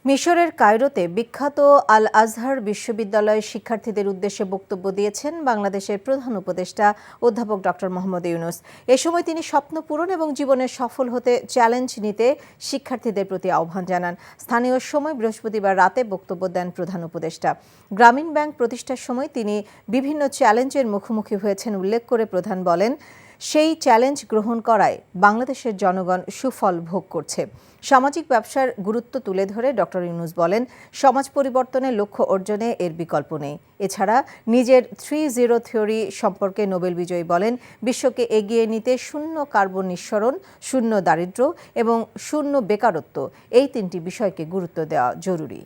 মিশরের কায়রোতে বিখ্যাত আল আজহার বিশ্ববিদ্যালয়ের শিক্ষার্থীদের উদ্দেশ্যে বক্তব্য দিয়েছেন বাংলাদেশের প্রধান উপদেষ্টা অধ্যাপক ডক্টর মোহাম্মদ ইউনূস। এ সময় তিনি স্বপ্ন পূরণ এবং জীবনে সফল হতে চ্যালেঞ্জ নিতে শিক্ষার্থীদের প্রতি আহ্বান জানান। স্থানীয় সময় বৃহস্পতিবার রাতে বক্তব্য দেন প্রধান উপদেষ্টা। গ্রামীণ ব্যাংক প্রতিষ্ঠার সময় তিনি বিভিন্ন চ্যালেঞ্জের মুখোমুখি হয়েছেন উল্লেখ করে প্রধান বলেন, সেই চ্যালেঞ্জ গ্রহণ করায় বাংলাদেশের জনগণ সুফল ভোগ করছে। সামাজিক ব্যবসার গুরুত্ব তুলে ধরে ডক্টর ইউনূস বলেন, সমাজ পরিবর্তনের লক্ষ্য অর্জনে এর বিকল্প নেই। এছাড়া নিজের 3-0 থিওরি সম্পর্কে নোবেল বিজয়ী বলেন, বিশ্বকে এগিয়ে নিতে শূন্য কার্বন নিঃসরণ, শূন্য দারিদ্র্য এবং শূন্য বেকারত্ব এই তিনটি বিষয়কে গুরুত্ব দেওয়া জরুরি।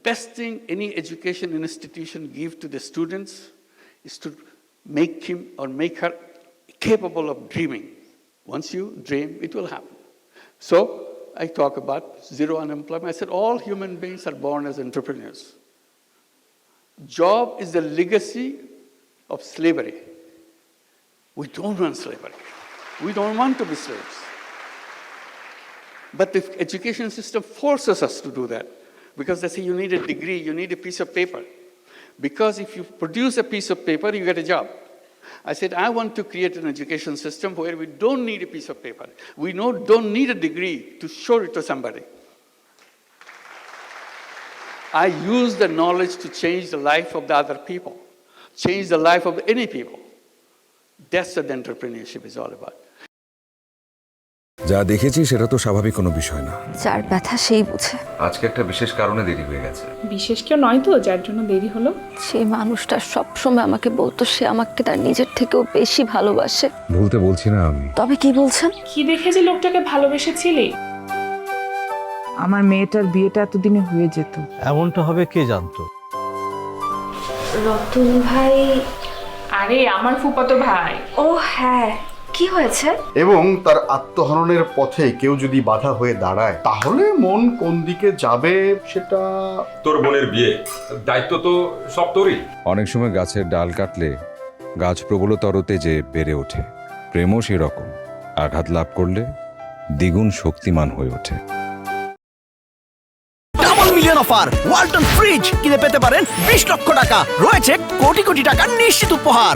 Best thing any education institution give to the students is to make him or make her capable of dreaming. Once you dream, it will happen. So I talk about zero unemployment. I said all human beings are born as entrepreneurs. Job is the legacy of slavery. We don't want slavery. We don't want to be slaves. But the education system forces us to do that because they say you need a degree, you need a piece of paper. Because if you produce a piece of paper, you get a job. I said, I want to create an education system where we don't need a piece of paper. We don't need a degree to show it to somebody. I use the knowledge to change the life of the other people, change the life of any people. That's what entrepreneurship is all about. যা দেখেছি সেটা তো স্বাভাবিক কোনো বিষয় না। যার ব্যথা সেই বুঝে। আজকে একটা বিশেষ কারণে দেরি হয়ে গেছে। বিশেষ কেউ নয় তো যার জন্য দেরি হলো? সেই মানুষটা সবসময় আমাকে বলতো সে আমাকে তার নিজের থেকেও বেশি ভালোবাসে। ভুলতে বলছি না আমি। তবে কি বলছেন? কি দেখে যে লোকটাকে ভালোবেসেছিলি? আমার মেয়েটার বিয়েটা এতদিনে হয়ে যেত। এমনটা হবে কে জানতো? রতন ভাই। আরে আমার ফুফাতো ভাই। ও হ্যাঁ, কি হয়েছে? এবং তার আত্মহননের পথে কেউ যদি বাধা হয়ে দাঁড়ায় তাহলে মন কোন দিকে যাবে সেটা তোর বোনের বিয়ে, দায়িত্ব তো সব তোরই। অনেক সময় গাছের ডাল কাটলে গাছ প্রবল তরতে যে বেড়ে ওঠে, প্রেমও সেরকম। আঘাত লাভ করলে দ্বিগুণ শক্তিমান হয়ে ওঠে। Double million offer Walton fridge কিনে পেতে পারেন 20 লক্ষ টাকা, রয়েছে কোটি কোটি টাকার নিশ্চিত উপহার।